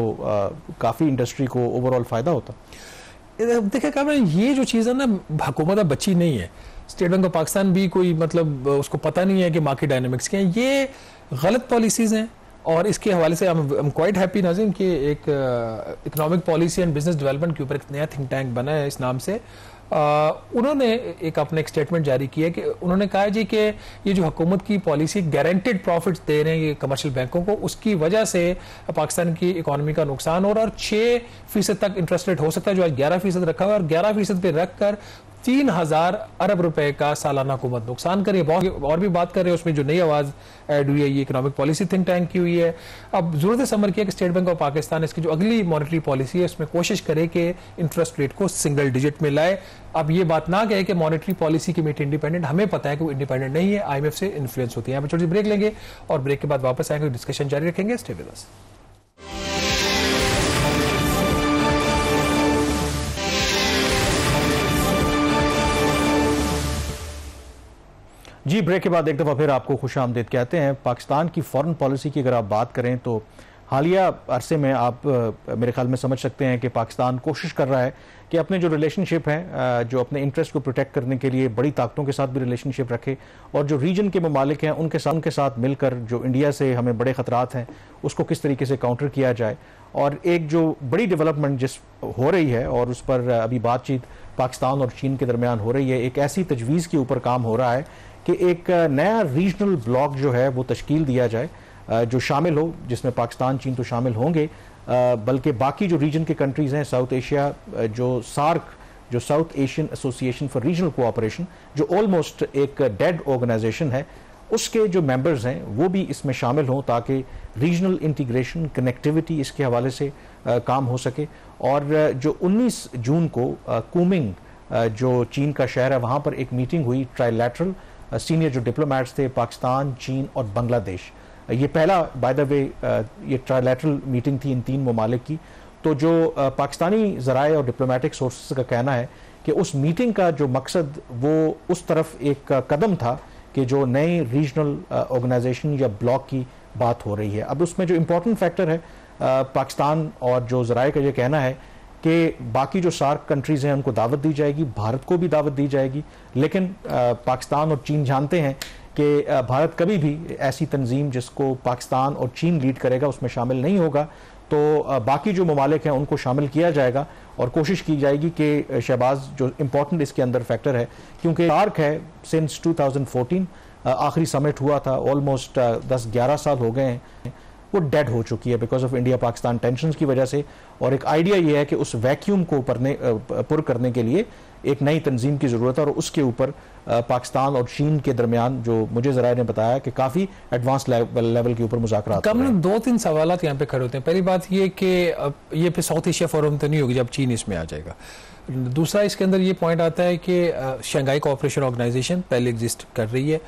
काफ़ी इंडस्ट्री को ओवरऑल फ़ायदा होता। देखिए कामरान, ये जो चीज़ है ना, हुकूमत बची नहीं है। स्टेट बैंक ऑफ पाकिस्तान भी कोई मतलब उसको पता नहीं है कि मार्केट डायनामिक्स क्या हैं, ये गलत पॉलिसीज़ हैं। और इसके हवाले से हम क्वाइट हैप्पी नाज़रीन कि एक economic policy and business development के ऊपर एक नया थिंक टैंक बना है इस नाम से। उन्होंने एक अपने एक स्टेटमेंट जारी किया है कि उन्होंने कहा जी कि ये जो हुकूमत की पॉलिसी गारंटेड प्रॉफिट्स दे रहे हैं ये कमर्शियल बैंकों को, उसकी वजह से पाकिस्तान की इकोनॉमी का नुकसान हो रहा है। और 6% तक इंटरेस्ट रेट हो सकता है जो आज 11% रखा हुआ है, और 11% पे रख कर 3,000 अरब रुपए का सालाना हुकूमत नुकसान करिए। और भी बात कर रहे हैं, उसमें जो नई आवाज ऐड हुई है ये इकोनॉमिक पॉलिसी थिंक टैंक की हुई है। अब जरूरत है समर किया कि स्टेट बैंक ऑफ पाकिस्तान इसकी जो अगली मॉनेटरी पॉलिसी है उसमें कोशिश करे कि इंटरेस्ट रेट को सिंगल डिजिट में लाए। अब ये बात ना कहे कि मॉनेटरी पॉलिसी कमेटी इंडिपेंडेंट, हमें पता है कि वो इंडिपेंडेंट नहीं है, IMF से इन्फ्लुएंस होती है। यहाँ पर छोटी ब्रेक लेंगे और ब्रेक के बाद वापस आएंगे, डिस्कशन जारी रखेंगे। Stay with us. जी, ब्रेक के बाद एक दफ़ा फिर आपको खुशामदीद कहते हैं। पाकिस्तान की फॉरेन पॉलिसी की अगर आप बात करें तो हालिया अरसे में आप मेरे ख्याल में समझ सकते हैं कि पाकिस्तान कोशिश कर रहा है कि अपने जो रिलेशनशिप हैं, जो अपने इंटरेस्ट को प्रोटेक्ट करने के लिए बड़ी ताकतों के साथ भी रिलेशनशिप रखे, और जो रीजन के ममालिक हैं उनके साथ मिलकर जो इंडिया से हमें बड़े ख़तरात हैं उसको किस तरीके से काउंटर किया जाए। और एक जो बड़ी डेवलपमेंट जिस हो रही है और उस पर अभी बातचीत पाकिस्तान और चीन के दरमियान हो रही है, एक ऐसी तजवीज़ के ऊपर काम हो रहा है कि एक नया रीजनल ब्लॉक जो है वो तश्कील दिया जाए, जो शामिल हो, जिसमें पाकिस्तान चीन तो शामिल होंगे, बल्कि बाकी जो रीजन के कंट्रीज़ हैं, साउथ एशिया, जो सार्क, जो south Asian association for regional cooperation, जो ऑलमोस्ट एक डेड ऑर्गेनाइजेशन है, उसके जो मेंबर्स हैं वो भी इसमें शामिल हों ताकि रीजनल इंटीग्रेशन, कनेक्टिविटी इसके हवाले से काम हो सके। और जो 19 जून को कूमिंग जो चीन का शहर है वहाँ पर एक मीटिंग हुई, ट्राइलैटरल, सीनियर जो डिप्लोमेट्स थे पाकिस्तान, चीन और बांग्लादेश। ये पहला बाय द वे ये ट्राइलैटरल मीटिंग थी इन 3 ममालिक की। तो जो पाकिस्तानी ज़राए और डिप्लोमेटिक सोर्सेज का कहना है कि उस मीटिंग का जो मकसद वो उस तरफ एक कदम था कि जो नई रीजनल ऑर्गेनाइजेशन या ब्लॉक की बात हो रही है। अब उसमें जो इम्पोर्टेंट फैक्टर है पाकिस्तान और जो ज़राए का ये कहना है कि बाकी जो सार्क कंट्रीज़ हैं उनको दावत दी जाएगी, भारत को भी दावत दी जाएगी, लेकिन पाकिस्तान और चीन जानते हैं कि भारत कभी भी ऐसी तंजीम जिसको पाकिस्तान और चीन लीड करेगा उसमें शामिल नहीं होगा। तो बाकी जो ममालिक हैं उनको शामिल किया जाएगा और कोशिश की जाएगी कि शहबाज जो इम्पोर्टेंट इसके अंदर फैक्टर है, क्योंकि सार्क है सिंस 2014 आखिरी समिट हुआ था, ऑलमोस्ट 10-11 साल हो गए हैं। वो डेड हो चुकी है because of India Pakistan tension की वजह से। और एक आइडिया ये है कि उस वैक्यूम को पुर करने के लिए एक नई तंजीम की ज़रूरत है, और उसके ऊपर पाकिस्तान और चीन के दरमियान जो मुझे ज़राए ने बताया कि काफ़ी एडवांस लेवल के ऊपर मुज़ाकरात हो रहे हैं। 2-3 सवाल यहाँ पे खड़े होते हैं। पहली बात ये कि ये फिर साउथ एशिया फोरम तो नहीं होगी जब चीन इसमें आ जाएगा। दूसरा इसके अंदर ये पॉइंट आता है कि शंघाई कोऑपरेशन ऑर्गेनाइजेशन पहले एग्जिस्ट कर रही है,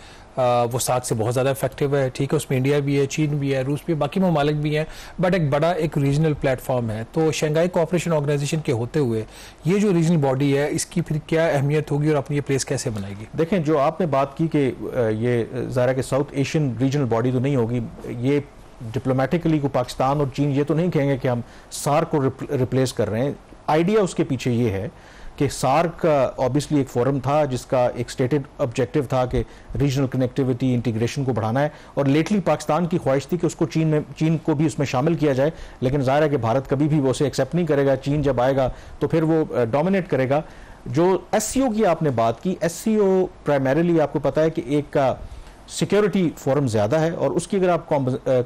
वो साथ से बहुत ज़्यादा इफेक्टिव है, ठीक है, उसमें इंडिया भी है, चीन भी है, रूस भी है, बाकी ममालिक भी हैं, बट एक बड़ा एक रीजनल प्लेटफॉर्म है। तो शंघाई कोऑपरेशन ऑर्गेनाइजेशन के होते हुए ये जो रीजनल बॉडी है इसकी फिर क्या अहमियत होगी और अपनी ये प्लेस कैसे बनाएगी? देखें, जो आपने बात की कि ये ज़ाहिर के साउथ एशियन रीजनल बॉडी तो नहीं होगी, ये डिप्लोमेटिकली को पाकिस्तान और चीन ये तो नहीं कहेंगे कि हम सार्क को रिप्लेस कर रहे हैं। आइडिया उसके पीछे ये है कि सार्क ऑब्वियसली एक फोरम था जिसका एक स्टेटेड ऑब्जेक्टिव था कि रीजनल कनेक्टिविटी इंटीग्रेशन को बढ़ाना है, और लेटली पाकिस्तान की ख्वाहिश थी कि उसको चीन को भी उसमें शामिल किया जाए, लेकिन ज़ाहिर है कि भारत कभी भी वो उसे एक्सेप्ट नहीं करेगा। चीन जब आएगा तो फिर वो डोमिनेट करेगा। जो एससीओ की आपने बात की, एससीओ प्राइमरीली आपको पता है कि एक सिक्योरिटी फोरम ज़्यादा है, और उसकी अगर आप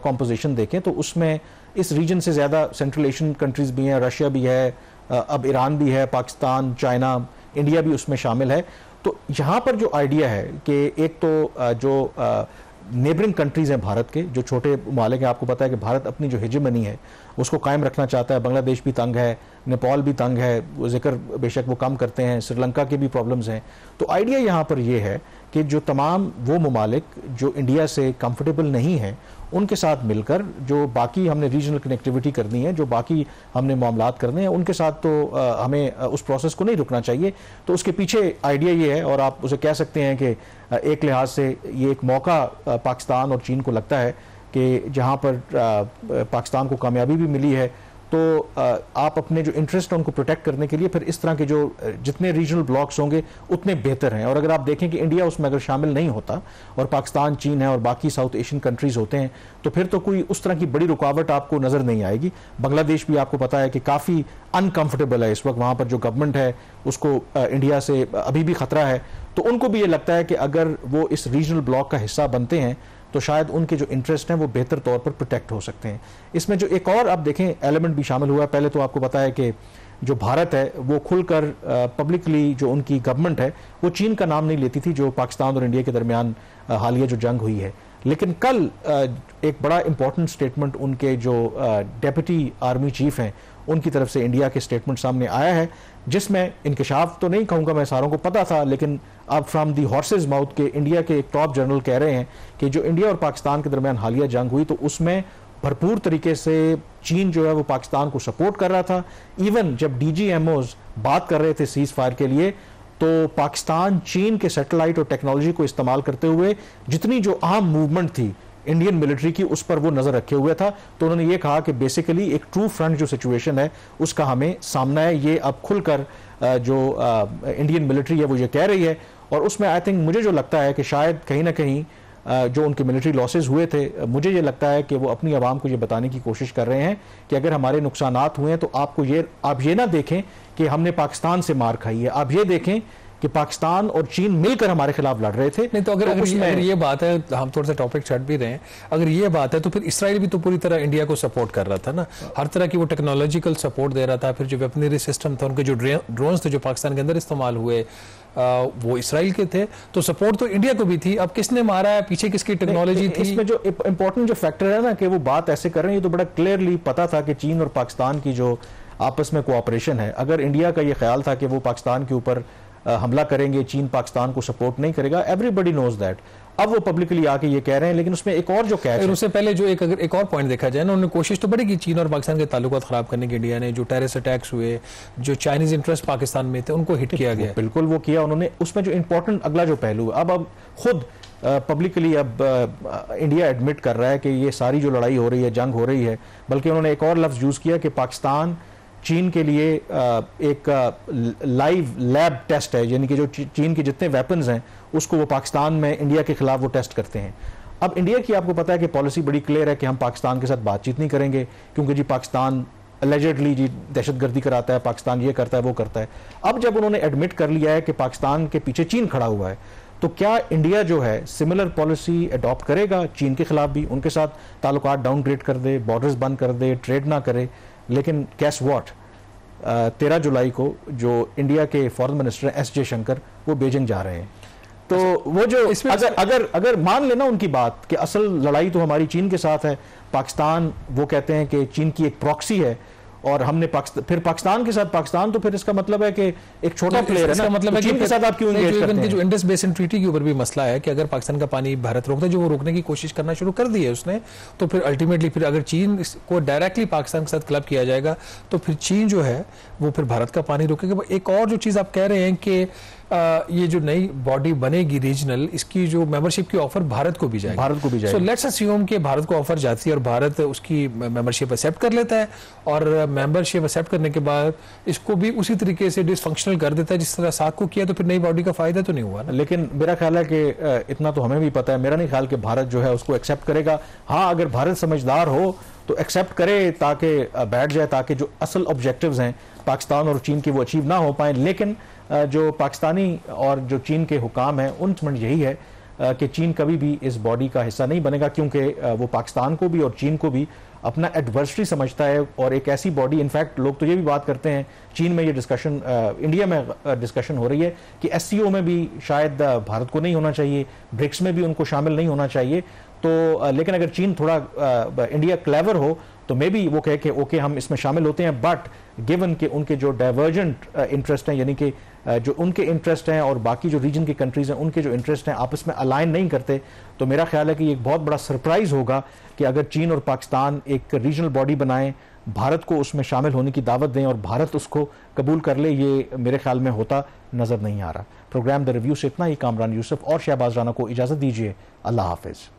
कॉम्पोजिशन देखें तो उसमें इस रीजन से ज़्यादा सेंट्रल एशियन कंट्रीज़ भी हैं, रशिया भी है, अब ईरान भी है, पाकिस्तान, चाइना, इंडिया भी उसमें शामिल है। तो यहाँ पर जो आइडिया है कि एक तो जो नेबरिंग कंट्रीज़ हैं भारत के, जो छोटे ममालिक हैं, आपको पता है कि भारत अपनी जो हेजेमनी है उसको कायम रखना चाहता है। बांग्लादेश भी तंग है, नेपाल भी तंग है, वो जिक्र बेशक वो कम करते हैं, श्रीलंका के भी प्रॉब्लम्स हैं। तो आइडिया यहाँ पर ये है कि जो तमाम वो ममालिक जो इंडिया से कंफर्टेबल नहीं हैं उनके साथ मिलकर जो बाकी हमने रीजनल कनेक्टिविटी करनी है, जो बाकी हमने मामलात करने हैं, उनके साथ तो हमें उस प्रोसेस को नहीं रुकना चाहिए। तो उसके पीछे आइडिया ये है, और आप उसे कह सकते हैं कि एक लिहाज से ये एक मौका पाकिस्तान और चीन को लगता है कि जहाँ पर पाकिस्तान को कामयाबी भी मिली है, तो आप अपने जो इंटरेस्ट है उनको प्रोटेक्ट करने के लिए फिर इस तरह के जो जितने रीजनल ब्लॉक्स होंगे उतने बेहतर हैं। और अगर आप देखें कि इंडिया उसमें अगर शामिल नहीं होता और पाकिस्तान, चीन है और बाकी साउथ एशियन कंट्रीज होते हैं, तो फिर तो कोई उस तरह की बड़ी रुकावट आपको नज़र नहीं आएगी। बांग्लादेश भी आपको पता है कि काफ़ी अनकंफर्टेबल है इस वक्त, वहाँ पर जो गवर्नमेंट है उसको इंडिया से अभी भी खतरा है। तो उनको भी ये लगता है कि अगर वो इस रीजनल ब्लॉक का हिस्सा बनते हैं तो शायद उनके जो इंटरेस्ट हैं वो बेहतर तौर पर प्रोटेक्ट हो सकते हैं। इसमें जो एक और आप देखें एलिमेंट भी शामिल हुआ है, पहले तो आपको पता है कि जो भारत है वो खुलकर पब्लिकली जो उनकी गवर्नमेंट है वो चीन का नाम नहीं लेती थी जो पाकिस्तान और इंडिया के दरमियान हालिया जो जंग हुई है। लेकिन कल एक बड़ा इंपॉर्टेंट स्टेटमेंट उनके जो डेप्यूटी आर्मी चीफ हैं उनकी तरफ से इंडिया के स्टेटमेंट सामने आया है, जिसमें इंकशाफ तो नहीं कहूँगा, मैं सारों को पता था, लेकिन अब फ्रॉम दी हॉर्सेज माउथ के इंडिया के एक टॉप जनरल कह रहे हैं कि जो इंडिया और पाकिस्तान के दरमियान हालिया जंग हुई तो उसमें भरपूर तरीके से चीन जो है वो पाकिस्तान को सपोर्ट कर रहा था। इवन जब DGMOs बात कर रहे थे सीज फायर के लिए तो पाकिस्तान चीन के सैटेलाइट और टेक्नोलॉजी को इस्तेमाल करते हुए जितनी जो आम मूवमेंट थी इंडियन मिलिट्री की उस पर वो नजर रखे हुए था। तो उन्होंने ये कहा कि बेसिकली एक ट्रू फ्रंट जो सिचुएशन है उसका हमें सामना है। ये अब खुलकर जो इंडियन मिलिट्री है वो ये कह रही है, और उसमें आई थिंक मुझे जो लगता है कि शायद कहीं ना कहीं जो उनके मिलिट्री लॉसेस हुए थे, मुझे ये लगता है कि वो अपनी आवाम को ये बताने की कोशिश कर रहे हैं कि अगर हमारे नुकसानात हुए हैं तो आप ये ना देखें कि हमने पाकिस्तान से मार खाई है, आप ये देखें कि पाकिस्तान और चीन मिलकर हमारे खिलाफ लड़ रहे थे। नहीं तो अगर ये बात है, हम थोड़ा सा टॉपिक छट भी रहे हैं, अगर ये बात है तो फिर इसराइल भी तो पूरी तरह इंडिया को सपोर्ट कर रहा था ना, हर तरह की वो टेक्नोलॉजिकल सपोर्ट दे रहा था। फिर जो वेपनरी सिस्टम था, उनके जो ड्रोन्स थे जो पाकिस्तान के अंदर इस्तेमाल हुए वो इसराइल के थे, तो सपोर्ट तो इंडिया को भी थी। अब किसने मारा है, पीछे किसकी टेक्नोलॉजी थी? इसमें जो इंपॉर्टेंट जो फैक्टर है ना कि वो बात ऐसे कर रहे हैं, ये तो बड़ा क्लियरली पता था कि चीन और पाकिस्तान की जो आपस में कोऑपरेशन है, अगर इंडिया का ये ख्याल था कि वो पाकिस्तान के ऊपर हमला करेंगे, चीन पाकिस्तान को सपोर्ट नहीं करेगा, एवरीबडी नोज दैट। अब वो पब्लिकली आके ये कह रहे हैं, लेकिन उसमें एक और जो कैच है, उससे पहले जो अगर एक और पॉइंट देखा जाए ना, उन्होंने कोशिश तो बड़ी की चीन और पाकिस्तान के ताल्लुकात खराब करने की। इंडिया ने जो टेररिस्ट अटैक्स हुए, जो चाइनीज इंटरेस्ट पाकिस्तान में थे, उनको हिट किया गया। बिल्कुल वो किया उन्होंने। उसमें जो इंपॉर्टेंट अगला जो पहलू, अब खुद पब्लिकली अब इंडिया एडमिट कर रहा है कि ये सारी जो लड़ाई हो रही है, जंग हो रही है, बल्कि उन्होंने एक और लफ्ज यूज किया कि पाकिस्तान चीन के लिए एक लाइव लैब टेस्ट है, यानी कि जो चीन के जितने वेपन्स हैं उसको वो पाकिस्तान में इंडिया के खिलाफ वो टेस्ट करते हैं। अब इंडिया की आपको पता है कि पॉलिसी बड़ी क्लियर है कि हम पाकिस्तान के साथ बातचीत नहीं करेंगे, क्योंकि जी पाकिस्तान एलिजेडली जी दहशतगर्दी कराता है, पाकिस्तान ये करता है वो करता है। अब जब उन्होंने एडमिट कर लिया है कि पाकिस्तान के पीछे चीन खड़ा हुआ है, तो क्या इंडिया जो है सिमिलर पॉलिसी अडॉप्ट करेगा चीन के खिलाफ भी, उनके साथ ताल्लुकात डाउनग्रेड कर दे, बॉर्डर्स बंद कर दे, ट्रेड ना करे? लेकिन कैस वॉट, 13 जुलाई को जो इंडिया के फॉरेन मिनिस्टर एस जयशंकर वो बीजिंग जा रहे हैं, तो वो जो अगर मान लेना उनकी बात कि असल लड़ाई तो हमारी चीन के साथ है, पाकिस्तान वो कहते हैं कि चीन की एक प्रॉक्सी है और हमने फिर पाकिस्तान के साथ पाकिस्तान, तो फिर इसका मतलब है कि एक छोटा प्लेयर है ना, मतलब चीन के साथ आप क्यों एंगेज करते हैं? जो इंडस बेसिन ट्रीटी के ऊपर भी मसला है कि अगर पाकिस्तान का पानी भारत रोकता है, जो वो रोकने की कोशिश करना शुरू कर दी है उसने, तो फिर अल्टीमेटली फिर अगर चीन को डायरेक्टली पाकिस्तान के साथ क्लब किया जाएगा तो फिर चीन जो है वो फिर भारत का पानी रोकेगा। एक और जो चीज़ आप कह रहे हैं कि ये जो नई बॉडी बनेगी रीजनल, इसकी जो मेंबरशिप की ऑफर भारत को भी जाएगी, भारत को भी जाएगी। सो लेट्स अस्यूम कि भारत को ऑफर जाती है और भारत उसकी मेंबरशिप एक्सेप्ट कर लेता है और मेंबरशिप एक्सेप्ट करने के बाद इसको भी उसी तरीके से डिसफंक्शनल कर देता है जिस तरह साक को किया, तो फिर नई बॉडी का फायदा तो नहीं हुआ ना। लेकिन मेरा ख्याल है कि इतना तो हमें भी पता है, मेरा नहीं ख्याल कि भारत जो है उसको एक्सेप्ट करेगा। हाँ, अगर भारत समझदार हो तो एक्सेप्ट करे ताकि बैठ जाए, ताकि जो असल ऑब्जेक्टिव्स हैं पाकिस्तान और चीन के वो अचीव ना हो पाए। लेकिन जो पाकिस्तानी और जो चीन के हुकाम हैं उन समझ यही है कि चीन कभी भी इस बॉडी का हिस्सा नहीं बनेगा, क्योंकि वो पाकिस्तान को भी और चीन को भी अपना एडवर्सरी समझता है। और एक ऐसी बॉडी, इनफैक्ट लोग तो ये भी बात करते हैं, चीन में ये डिस्कशन, इंडिया में डिस्कशन हो रही है कि एससीओ में भी शायद भारत को नहीं होना चाहिए, ब्रिक्स में भी उनको शामिल नहीं होना चाहिए। तो लेकिन अगर चीन थोड़ा इंडिया क्लेवर हो तो मे बी वो कहे कि ओके हम इसमें शामिल होते हैं, बट गिवन के उनके जो डाइवर्जेंट इंटरेस्ट हैं, यानी कि जो उनके इंटरेस्ट हैं और बाकी जो रीजन की कंट्रीज हैं उनके जो इंटरेस्ट हैं आपस में अलाइन नहीं करते, तो मेरा ख्याल है कि एक बहुत बड़ा सरप्राइज होगा कि अगर चीन और पाकिस्तान एक रीजनल बॉडी बनाएं, भारत को उसमें शामिल होने की दावत दें और भारत उसको कबूल कर ले, ये मेरे ख्याल में होता नजर नहीं आ रहा। प्रोग्राम द रिव्यू से इतना ही। कामरान यूसुफ और शहबाज राना को इजाजत दीजिए। अल्लाह हाफिज।